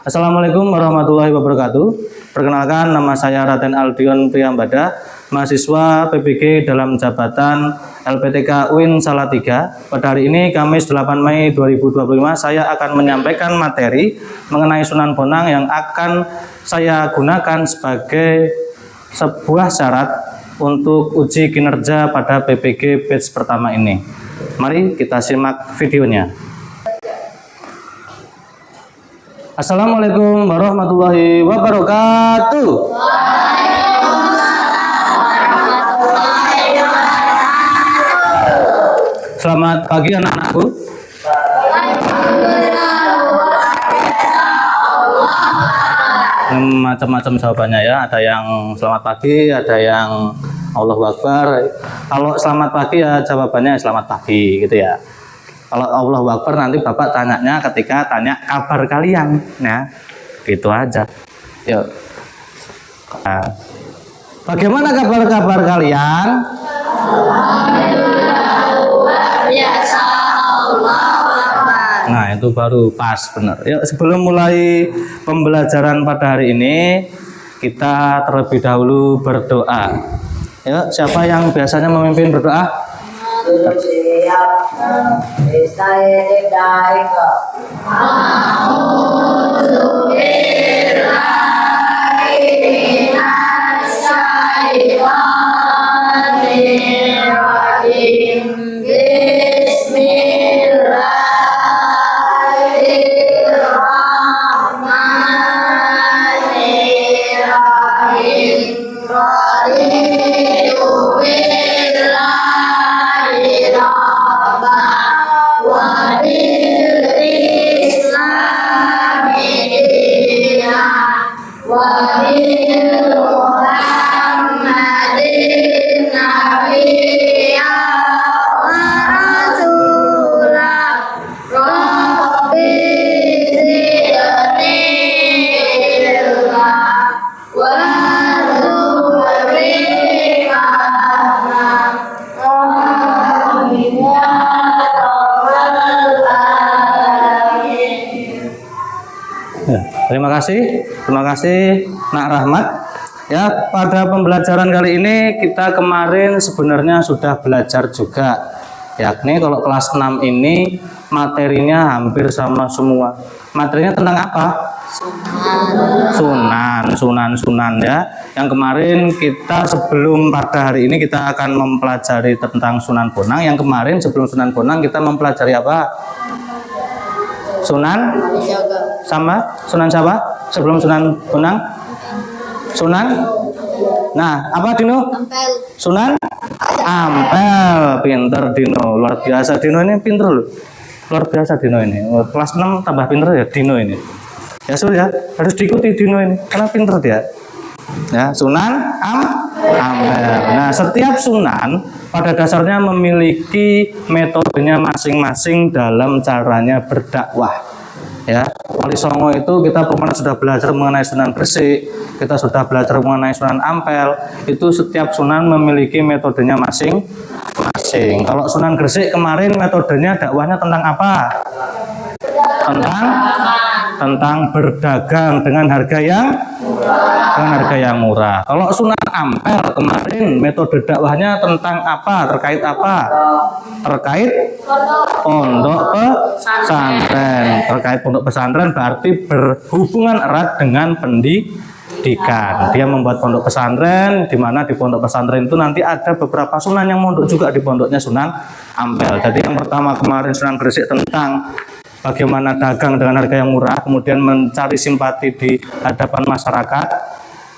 Assalamualaikum warahmatullahi wabarakatuh. Perkenalkan, nama saya Raden Aldion Priyambada, mahasiswa PBG dalam jabatan LPTK UIN Salatiga. Pada hari ini, Kamis 8 Mei 2025, saya akan menyampaikan materi mengenai Sunan Bonang yang akan saya gunakan sebagai sebuah syarat untuk uji kinerja pada PBG batch pertama ini. Mari kita simak videonya. Assalamualaikum warahmatullahi wabarakatuh. Selamat pagi anak-anakku. Macam-macam jawabannya ya. Ada yang selamat pagi, ada yang Allahu Akbar. Kalau selamat pagi ya jawabannya selamat pagi gitu ya. Kalau Allahu Akbar nanti Bapak tanyanya ketika tanya kabar kalian, ya, gitu aja. Yuk. Nah, bagaimana kabar-kabar kalian? Nah, itu baru pas benar. Yuk, sebelum mulai pembelajaran pada hari ini, kita terlebih dahulu berdoa. Yuk, siapa yang biasanya memimpin berdoa? Terima kasih Nak Rahmat. Ya, pada pembelajaran kali ini kita kemarin sebenarnya sudah belajar juga. Yakni kalau kelas 6 ini materinya hampir sama semua. Materinya tentang apa? Sunan ya. Yang kemarin kita sebelum pada hari ini kita akan mempelajari tentang Sunan Bonang. Yang kemarin sebelum Sunan Bonang kita mempelajari apa? Sunan siapa? Sebelum Sunan Bonang? Sunan? Nah, apa Dino? Ampel. Sunan? Ampel. Pinter Dino, luar biasa Dino ini, pinter loh. Luar biasa Dino ini. Kelas 6 tambah pinter ya Dino ini. Ya sudah, harus diikuti Dino ini karena pinter dia. Ya, Sunan Ampel. Nah, setiap sunan pada dasarnya memiliki metodenya masing-masing dalam caranya berdakwah. Ya, Wali Songo itu kita kemarin sudah belajar mengenai Sunan Gresik, kita sudah belajar mengenai Sunan Ampel. Itu setiap sunan memiliki metodenya masing-masing. Kalau Sunan Gresik kemarin metodenya dakwahnya tentang apa? Tentang berdagang dengan harga yang murah. Kalau Sunan Ampel kemarin metode dakwahnya tentang apa? Terkait apa? Terkait pondok pesantren. Terkait pondok pesantren berarti berhubungan erat dengan pendidikan. Dia membuat pondok pesantren, di mana di pondok pesantren itu nanti ada beberapa sunan yang mondok juga di pondoknya Sunan Ampel. Jadi yang pertama kemarin Sunan Gresik tentang bagaimana dagang dengan harga yang murah, kemudian mencari simpati di hadapan masyarakat.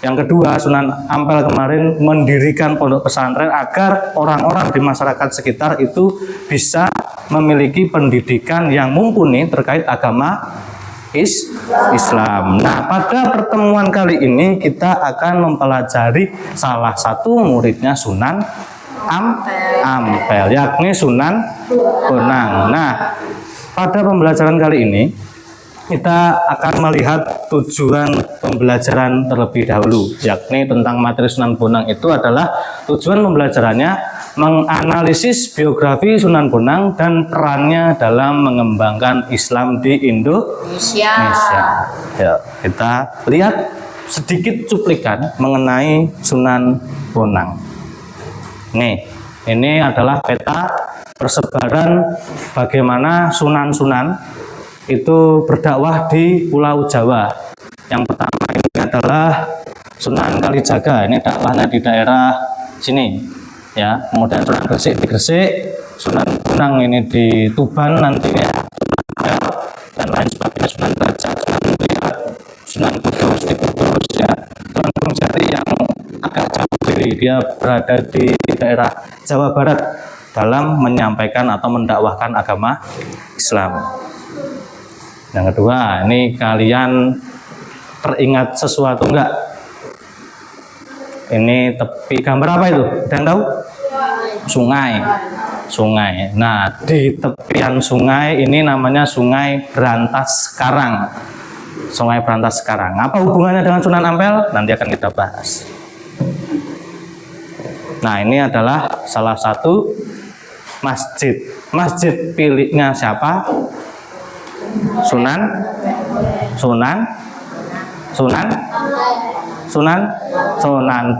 Yang kedua, Sunan Ampel kemarin mendirikan pondok pesantren agar orang-orang di masyarakat sekitar itu bisa memiliki pendidikan yang mumpuni terkait agama Islam. Nah, pada pertemuan kali ini kita akan mempelajari salah satu muridnya Sunan Ampel, yakni Sunan Bonang. Nah, pada pembelajaran kali ini kita akan melihat tujuan pembelajaran terlebih dahulu, yakni tentang materi Sunan Bonang itu adalah tujuan pembelajarannya menganalisis biografi Sunan Bonang dan perannya dalam mengembangkan Islam di Indonesia. Ya, kita lihat sedikit cuplikan mengenai Sunan Bonang. Nih, ini adalah peta persebaran bagaimana sunan-sunan itu berdakwah di Pulau Jawa. Yang pertama ini adalah Sunan Kalijaga, ini dakwahnya di daerah sini, ya. Kemudian Sunan Gresik di Gresik, Sunan Bonang ini di Tuban nanti ya, dan lain sebagainya, Sunan Derajat, Sunan Muria, Sunan Kudus di Kudus ya. Sunan Gunung Jati yang agak jauh dari dia berada di daerah Jawa Barat dalam menyampaikan atau mendakwahkan agama Islam. Yang kedua, ini kalian teringat sesuatu enggak? Ini tepi gambar apa itu? Ada yang tahu? Sungai. Sungai. Nah, di tepian sungai ini namanya Sungai Brantas Karang. Sungai Brantas Karang. Apa hubungannya dengan Sunan Ampel? Nanti akan kita bahas. Nah, ini adalah salah satu masjid. Masjid pilihnya siapa? Sunan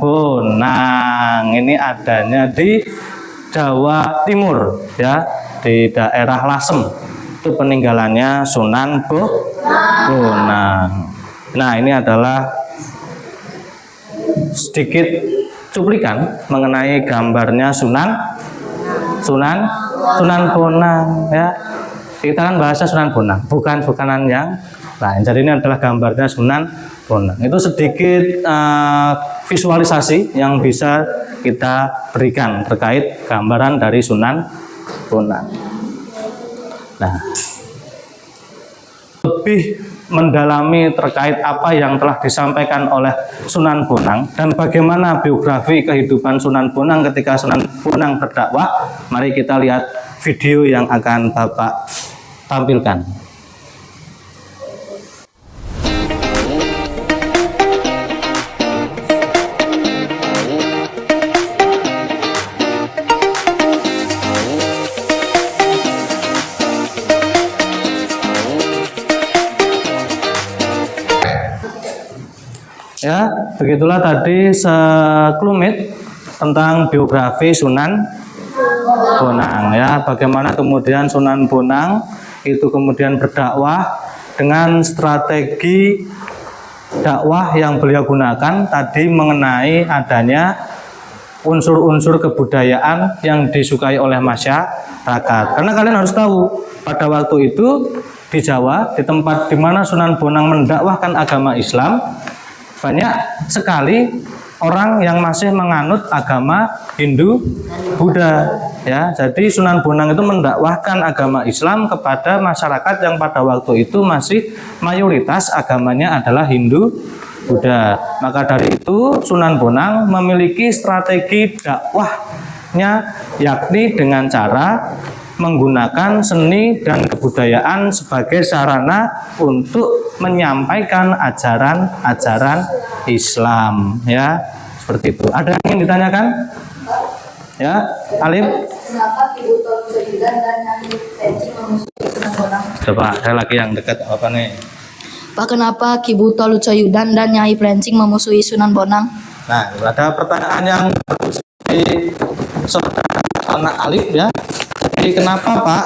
Bonang. Ini adanya di Jawa Timur ya, di daerah Lasem. Itu peninggalannya Sunan Bonang. Nah, ini adalah sedikit cuplikan mengenai gambarnya Sunan Bonang ya. Kita kan bahasa Sunan Bonang, bukanan yang lain. Jadi ini adalah gambarnya Sunan Bonang. Itu sedikit visualisasi yang bisa kita berikan terkait gambaran dari Sunan Bonang. Nah, lebih mendalami terkait apa yang telah disampaikan oleh Sunan Bonang dan bagaimana biografi kehidupan Sunan Bonang ketika Sunan Bonang berdakwah, mari kita lihat video yang akan Bapak tampilkan. Ya, begitulah tadi sekelumit tentang biografi Sunan Bonang ya, bagaimana kemudian Sunan Bonang itu kemudian berdakwah dengan strategi dakwah yang beliau gunakan tadi mengenai adanya unsur-unsur kebudayaan yang disukai oleh masyarakat. Karena kalian harus tahu, pada waktu itu di Jawa, di tempat di mana Sunan Bonang mendakwahkan agama Islam, banyak sekali orang yang masih menganut agama Hindu, Buddha ya. Jadi Sunan Bonang itu mendakwahkan agama Islam kepada masyarakat yang pada waktu itu masih mayoritas agamanya adalah Hindu, Buddha. Maka dari itu Sunan Bonang memiliki strategi dakwahnya, yakni dengan cara menggunakan seni dan kebudayaan sebagai sarana untuk menyampaikan ajaran-ajaran Islam ya, seperti itu. Ada yang ingin ditanyakan? Ya, Alif. Kenapa Ki Buto Cojudan dan Nyai Plentsing memusuhi Sunan Bonang? Coba, saya lagi yang dekat apa nih? Pak, kenapa Ki Buto Cojudan dan Nyai Plentsing memusuhi Sunan Bonang? Nah, ada pertanyaan yang bagus di saudara anak Alif ya. Jadi kenapa Pak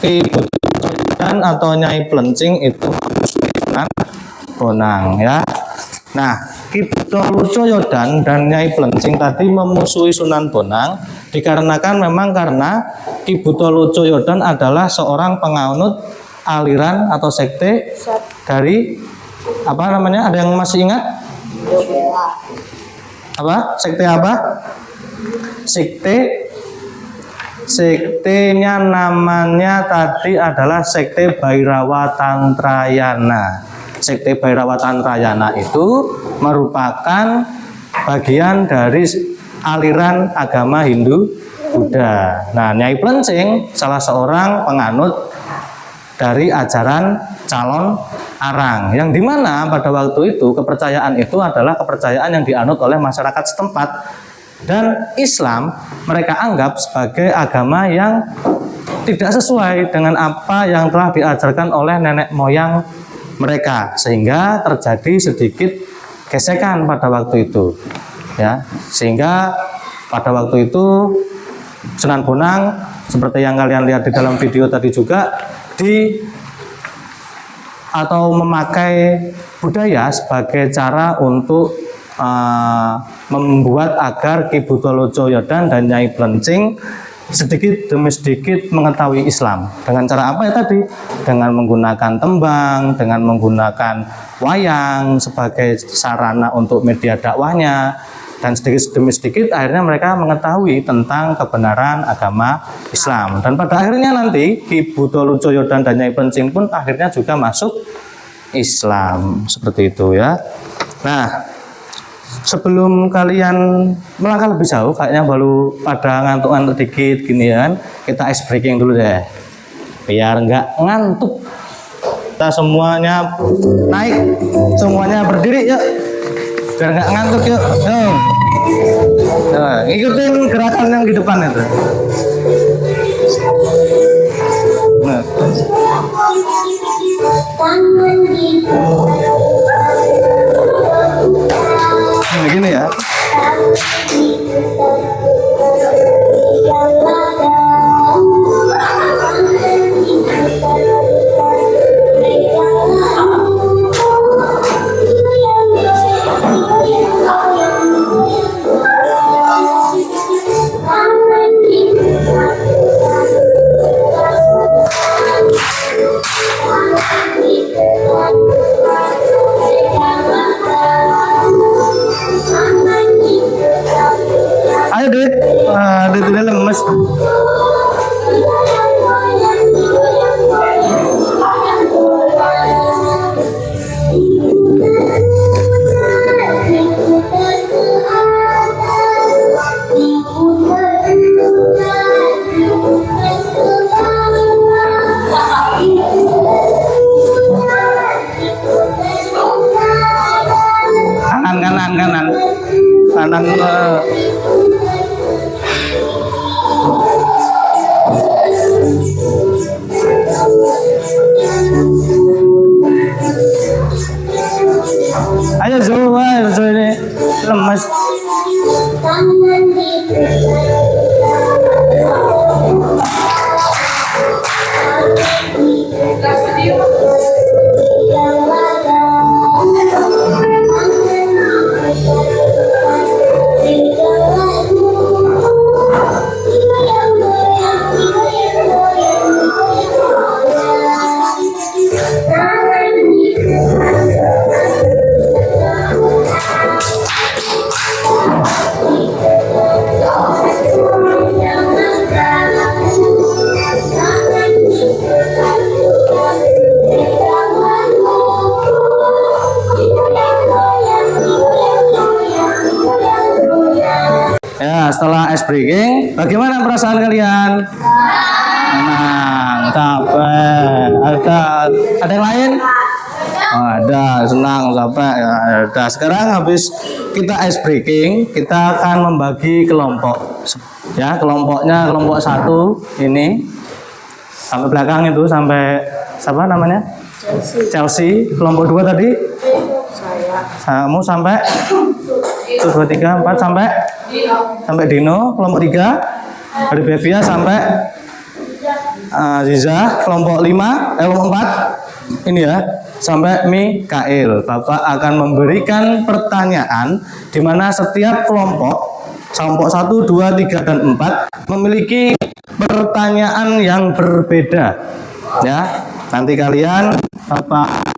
Ki Buto Cojudan atau Nyai Plentsing itu memusuhi Sunan Bonang ya? Nah, Ki Buto Cojudan dan Nyai Plentsing tadi memusuhi Sunan Bonang dikarenakan memang karena Ki Buto Cojudan adalah seorang penganut aliran atau sekte dari apa namanya? Ada yang masih ingat? Apa? Sekte apa? Sektenya namanya tadi adalah Sekte Bhairawa Tantrayana. Sekte Bhairawa Tantrayana itu merupakan bagian dari aliran agama Hindu Buddha. Nah, Nyai Plentsing salah seorang penganut dari ajaran calon arang, yang dimana pada waktu itu kepercayaan itu adalah kepercayaan yang dianut oleh masyarakat setempat. Dan Islam mereka anggap sebagai agama yang tidak sesuai dengan apa yang telah diajarkan oleh nenek moyang mereka, sehingga terjadi sedikit gesekan pada waktu itu, ya. Sehingga pada waktu itu Sunan Bonang seperti yang kalian lihat di dalam video tadi juga atau memakai budaya sebagai cara untuk membuat agar Ki Buto Lojo Yodan dan Nyai Plencing sedikit demi sedikit mengetahui Islam. Dengan cara apa ya tadi? Dengan menggunakan tembang, dengan menggunakan wayang sebagai sarana untuk media dakwahnya, dan sedikit demi sedikit akhirnya mereka mengetahui tentang kebenaran agama Islam. Dan pada akhirnya nanti Ki Buto Lojo Yodan dan Nyai Plencing pun akhirnya juga masuk Islam, seperti itu ya. Nah, sebelum kalian melangkah lebih jauh, kayaknya baru pada ngantuk-ngantuk dikit gini kan, kita ice breaking dulu deh, biar nggak ngantuk. Kita semuanya naik, semuanya berdiri yuk, biar nggak ngantuk yuk. Nah, ikutin gerakan yang di depan itu. Nah. Begini ya. Ayo Dit, Dit ini lemes. Kanan. Ayo Zo ini lemas. Ya, setelah ice breaking, bagaimana perasaan kalian? Senang, capek. Ada yang lain? Oh, ada, senang, capek. Ya, ada. Sekarang habis kita ice breaking, kita akan membagi kelompok. Ya, kelompoknya kelompok 1 ini sampai belakang itu sampai siapa namanya? Chelsea. Kelompok 2 tadi? Kamu sampai 1, 2, 3, 4 sampai Dino. Kelompok 3 dari Bevia sampai Ziza. Kelompok 4 ini ya sampai Mikael. Bapak akan memberikan pertanyaan di mana setiap kelompok 1, 2, 3, dan 4 memiliki pertanyaan yang berbeda ya. Nanti kalian Bapak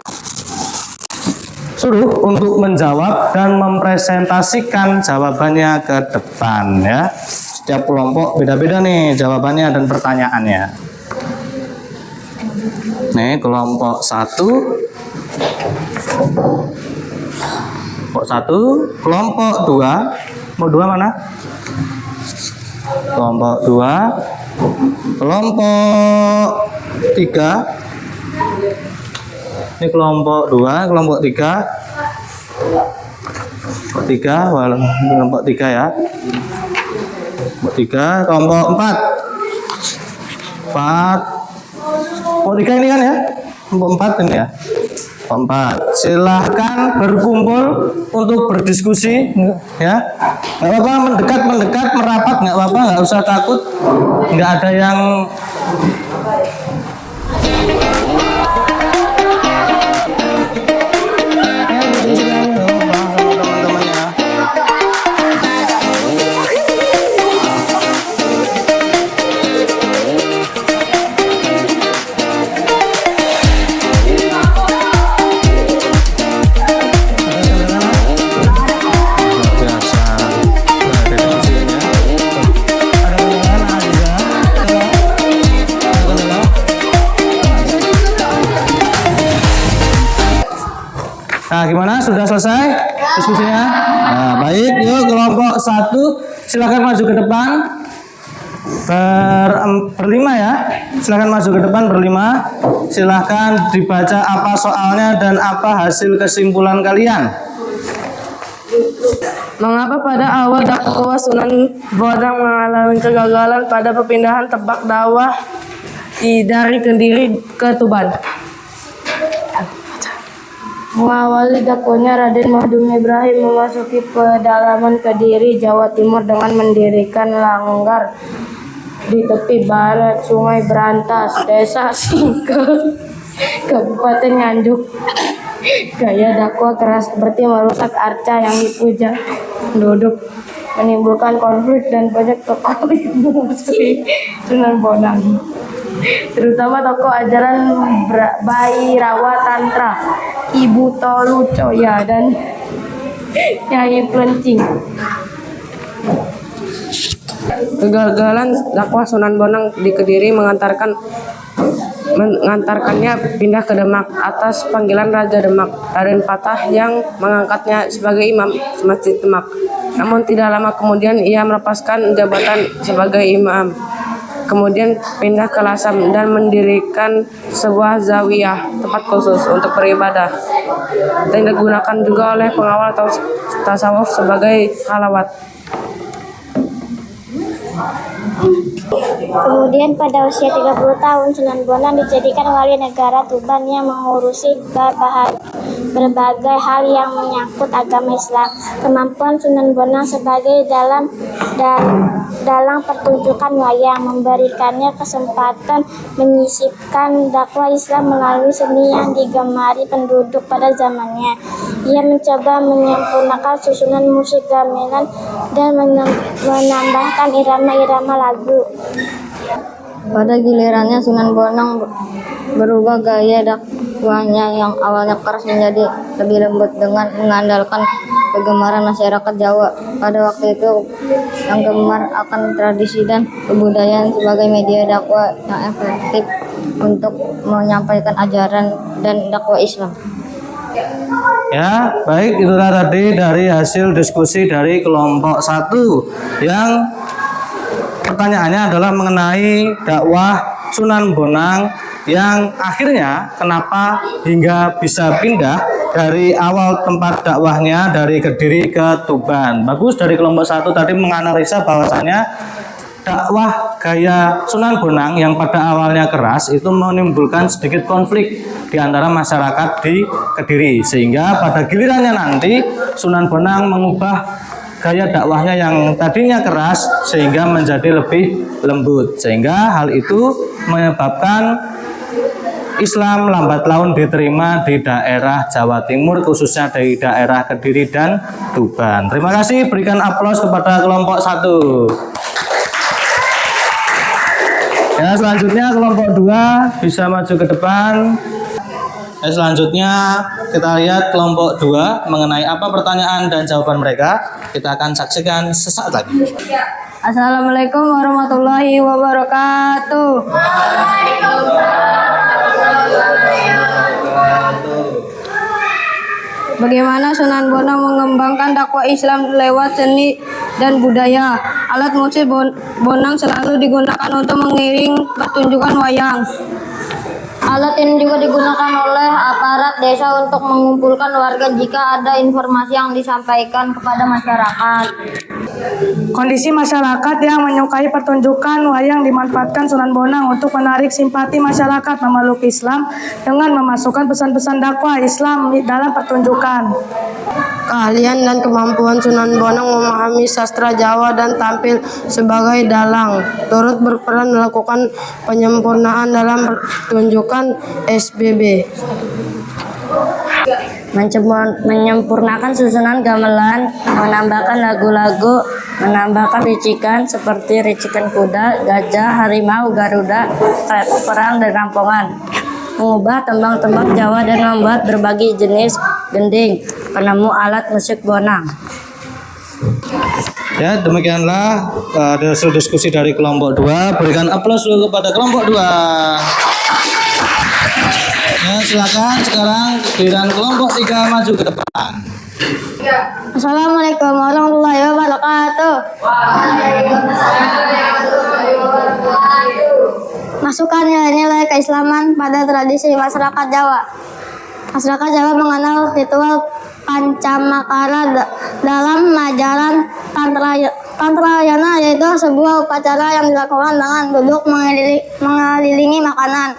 suruh untuk menjawab dan mempresentasikan jawabannya ke depan ya. Setiap kelompok beda-beda nih jawabannya dan pertanyaannya. Nih kelompok 1, kelompok 2, mau 2 mana? Kelompok 2, kelompok 3. Ini kelompok 2, kelompok 3. kelompok 3 ya. Kelompok 3, kelompok 4. Kelompok 3 ini kan ya? Kelompok 4 ini ya. Kelompok 4. Silahkan berkumpul untuk berdiskusi ya. Nggak apa-apa, mendekat, merapat nggak apa-apa, nggak usah takut. Nggak ada yang Nah, gimana? Sudah selesai diskusinya? Nah, baik. Yuk, kelompok 1 silakan maju ke depan. Berlima ya. Silakan maju ke depan berlima. Silakan dibaca apa soalnya dan apa hasil kesimpulan kalian. Mengapa pada awal dakwah Sunan Bonang mengalami kegagalan pada perpindahan tempat dakwah dari Kediri ke Tuban? Mengawali dakwahnya, Raden Mahmud Ibrahim memasuki pedalaman Kediri, Jawa Timur dengan mendirikan langgar di tepi barat Sungai Berantas, Desa Singkel, Kabupaten Nganjuk. Gaya dakwah keras seperti merusak arca yang dipuja penduduk, menimbulkan konflik dan banyak tokoh yang memusuhi Sunan Bonang, terutama tokoh ajaran Bhairawa Tantra, Ibu Tolu Coya dan Nyai Plencing. Kegagalan dakwah Sunan Bonang di Kediri mengantarkannya pindah ke Demak atas panggilan Raja Demak, Raden Patah, yang mengangkatnya sebagai imam Masjid Demak. Namun tidak lama kemudian ia melepaskan jabatan sebagai imam, kemudian pindah ke Lasem dan mendirikan sebuah zawiyah, tempat khusus untuk beribadah, dan digunakan juga oleh pengawal tasawuf sebagai khalawat. Kemudian pada usia 30 tahun, Sunan Bonang dijadikan wali negara Tuban yang mengurusi berbagai hal yang menyangkut agama Islam. Kemampuan Sunan Bonang sebagai dalang pertunjukan wayang memberikannya kesempatan menyisipkan dakwah Islam melalui seni yang digemari penduduk pada zamannya. Ia mencoba menyempurnakan susunan musik gamelan dan menambahkan irama-irama lagu. Pada gilirannya Sunan Bonang berubah gaya dakwahnya yang awalnya keras menjadi lebih lembut dengan mengandalkan kegemaran masyarakat Jawa. Pada waktu itu yang gemar akan tradisi dan kebudayaan sebagai media dakwah yang efektif untuk menyampaikan ajaran dan dakwah Islam. Ya, baik, itulah tadi dari hasil diskusi dari kelompok 1 yang pertanyaannya adalah mengenai dakwah Sunan Bonang yang akhirnya kenapa hingga bisa pindah dari awal tempat dakwahnya dari Kediri ke Tuban. Bagus, dari kelompok 1 tadi menganalisa bahwasanya dakwah gaya Sunan Bonang yang pada awalnya keras itu menimbulkan sedikit konflik di antara masyarakat di Kediri, sehingga pada gilirannya nanti Sunan Bonang mengubah gaya dakwahnya yang tadinya keras sehingga menjadi lebih lembut, sehingga hal itu menyebabkan Islam lambat laun diterima di daerah Jawa Timur, khususnya di daerah Kediri dan Tuban. Terima kasih, berikan aplaus kepada kelompok 1. Ya, selanjutnya kelompok 2 bisa maju ke depan. Selanjutnya kita lihat kelompok 2 mengenai apa pertanyaan dan jawaban mereka. Kita akan saksikan sesaat lagi. Assalamualaikum warahmatullahi wabarakatuh. Bagaimana Sunan Bonang mengembangkan dakwah Islam lewat seni dan budaya? Alat musik Bonang selalu digunakan untuk mengiring pertunjukan wayang. Alat ini juga digunakan oleh aparat desa untuk mengumpulkan warga jika ada informasi yang disampaikan kepada masyarakat. Kondisi masyarakat yang menyukai pertunjukan wayang dimanfaatkan Sunan Bonang untuk menarik simpati masyarakat memeluk Islam dengan memasukkan pesan-pesan dakwah Islam dalam pertunjukan. Keahlian dan kemampuan Sunan Bonang memahami sastra Jawa dan tampil sebagai dalang turut berperan melakukan penyempurnaan dalam pertunjukan SBB. Menyempurnakan susunan gamelan, menambahkan lagu-lagu, menambahkan ricikan seperti ricikan kuda, gajah, harimau, garuda, perang dan rampongan. Mengubah tembang-tembang Jawa dan membuat berbagai jenis gending, penemu alat musik Bonang. Ya, demikianlah hasil diskusi dari kelompok 2. Berikan aplaus dulu kepada kelompok 2. Ya, silakan sekarang giliran kelompok 3 maju ke depan. Assalamualaikum warahmatullahi wabarakatuh. Masukkan nilai-nilai keislaman pada tradisi masyarakat Jawa. Masyarakat Jawa mengenal ritual Pancamakara dalam ajaran Tantrayana, yaitu sebuah upacara yang dilakukan dengan duduk mengelilingi makanan.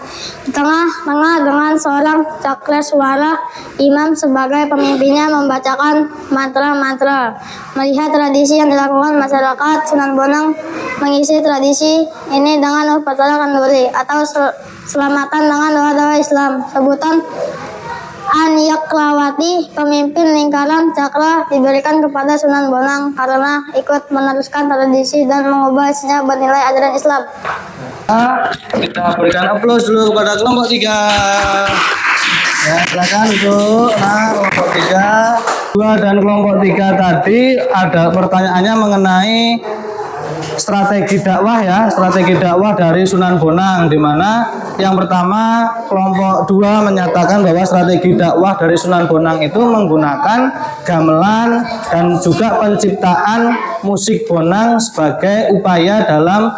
Di tengah-tengah dengan seorang cakraswara, imam sebagai pemimpinnya membacakan mantra-mantra. Melihat tradisi yang dilakukan masyarakat, Sunan Bonang mengisi tradisi ini dengan upacara kenduri atau selamatan dengan doa-doa Islam. Sebutan Anyaklawati, pemimpin lingkaran cakra, diberikan kepada Sunan Bonang karena ikut meneruskan tradisi dan mengubah isinya bernilai ajaran Islam. Kita berikan aplaus dulu kepada kelompok 3. Ya, silakan duduk. Nah, kelompok 3. 2 dan kelompok 3 tadi ada pertanyaannya mengenai strategi dakwah, ya, strategi dakwah dari Sunan Bonang, di mana yang pertama kelompok 2 menyatakan bahwa strategi dakwah dari Sunan Bonang itu menggunakan gamelan dan juga penciptaan musik Bonang sebagai upaya dalam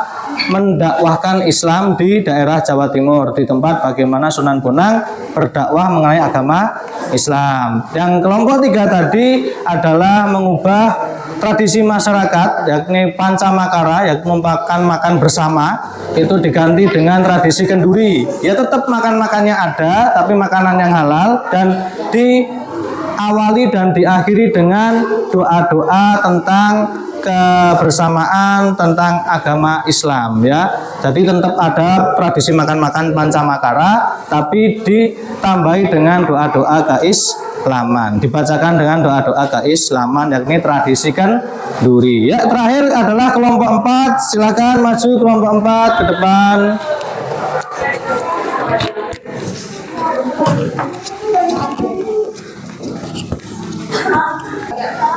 mendakwahkan Islam di daerah Jawa Timur, di tempat bagaimana Sunan Bonang berdakwah mengenai agama Islam. Yang kelompok 3 tadi adalah mengubah tradisi masyarakat, yakni Pancamakara, yakni makan bersama, itu diganti dengan tradisi kenduri. Ya, tetap makan-makannya ada, tapi makanan yang halal, dan diawali dan diakhiri dengan doa-doa tentang kebersamaan, tentang agama Islam, ya. Jadi tetap ada tradisi makan-makan Pancamakara, tapi ditambahi dengan doa-doa keislaman, dibacakan dengan doa-doa keislaman, yakni tradisi kenduri. Ya, terakhir adalah kelompok 4. Silakan maju kelompok 4 ke depan.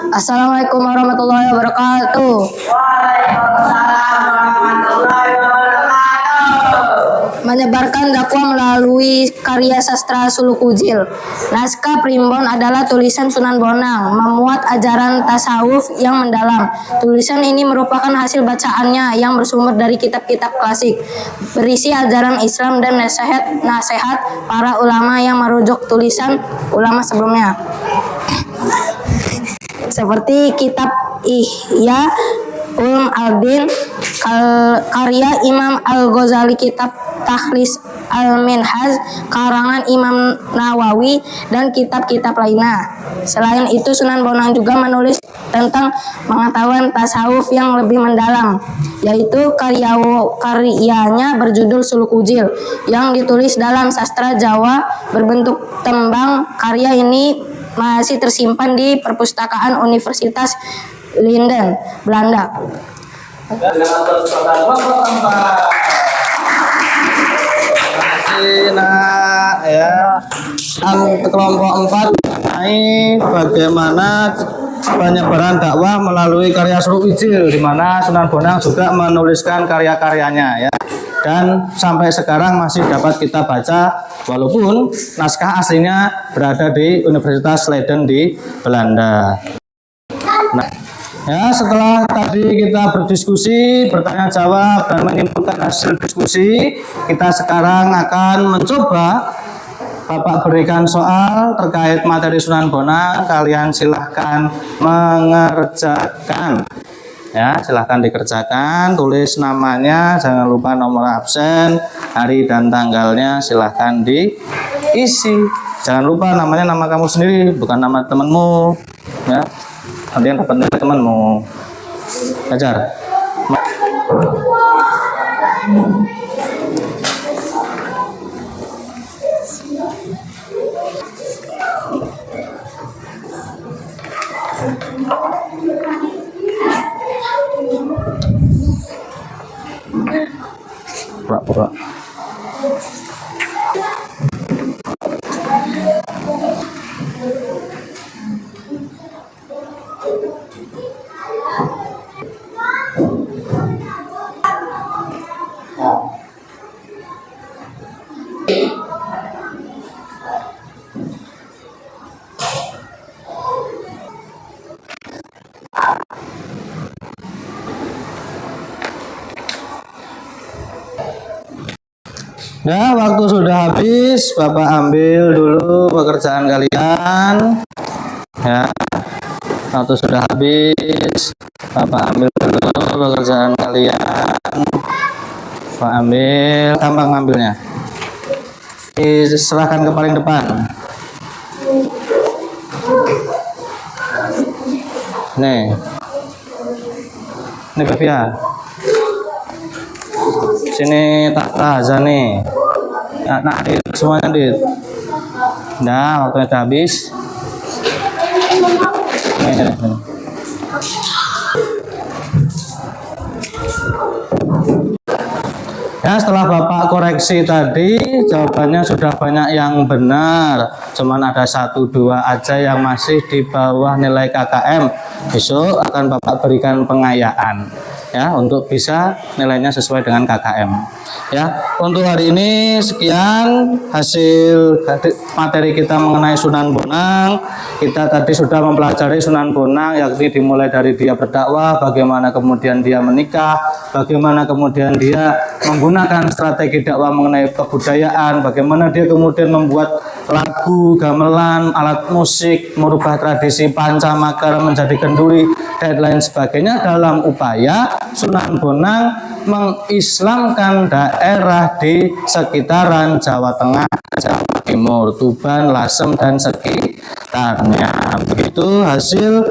Assalamualaikum warahmatullahi wabarakatuh. Menyebarkan dakwah melalui karya sastra Sulukujil. Naskah Primbon adalah tulisan Sunan Bonang, memuat ajaran tasawuf yang mendalam. Tulisan ini merupakan hasil bacaannya yang bersumber dari kitab-kitab klasik, berisi ajaran Islam dan nasihat para ulama yang merujuk tulisan ulama sebelumnya, seperti kitab Ihya Ulum-Al-Din, karya Imam Al-Ghazali, kitab Takhlis Al-Minhaj karangan Imam Nawawi, dan kitab-kitab lainnya. Selain itu, Sunan Bonang juga menulis tentang pengetahuan tasawuf yang lebih mendalam, yaitu karyanya berjudul Sulukujil yang ditulis dalam sastra Jawa berbentuk tembang. Karya ini masih tersimpan di perpustakaan Universitas Leiden, Belanda. Nah, ya, kelompok 4 mengenai bagaimana penyebaran dakwah melalui karya Sulukujil, di mana Sunan Bonang juga menuliskan karya-karyanya, ya, dan sampai sekarang masih dapat kita baca walaupun naskah aslinya berada di Universitas Leiden di Belanda. Nah, Ya, setelah tadi kita berdiskusi, bertanya jawab dan menyimpulkan hasil diskusi, kita sekarang akan mencoba Bapak berikan soal terkait materi Sunan Bonang. Kalian silahkan mengerjakan. Ya, silahkan dikerjakan, tulis namanya, jangan lupa nomor absen, hari dan tanggalnya silahkan diisi. Jangan lupa namanya nama kamu sendiri, bukan nama temanmu. Ya, nanti yang dapat nilai temanmu. Ajar. Pura-pura. Ya, waktu sudah habis, Bapak ambil dulu pekerjaan kalian. Ya, waktu sudah habis, Bapak ambil dulu pekerjaan kalian. Bapak ambil, gampang ngambilnya. Diserahkan ke paling depan. Nih, ini Bavia. Sini tak tahan nih. Nah, semuanya dit. Nah, waktunya sudah habis. Ya, setelah Bapak koreksi tadi, jawabannya sudah banyak yang benar. Cuman ada 1-2 aja yang masih di bawah nilai KKM. Besok akan Bapak berikan pengayaan. Ya, untuk bisa nilainya sesuai dengan KKM. Ya, untuk hari ini sekian hasil materi kita mengenai Sunan Bonang. Kita tadi sudah mempelajari Sunan Bonang, yakni dimulai dari dia berdakwah, bagaimana kemudian dia menikah, bagaimana kemudian dia menggunakan strategi dakwah mengenai kebudayaan, bagaimana dia kemudian membuat lagu, gamelan, alat musik, merubah tradisi Pancamagara menjadi kenduri dan lain sebagainya dalam upaya Sunan Bonang mengislamkan daerah di sekitaran Jawa Tengah, Jawa Timur, Tuban, Lasem dan sekitarnya. Begitu hasil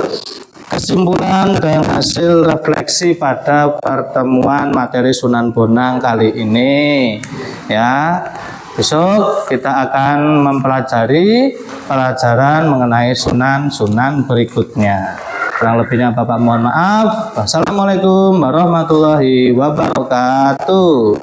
kesimpulan dan hasil refleksi pada pertemuan materi Sunan Bonang kali ini. Ya, besok kita akan mempelajari pelajaran mengenai sunan-sunan berikutnya. Kurang lebihnya Bapak mohon maaf. Wassalamualaikum warahmatullahi wabarakatuh.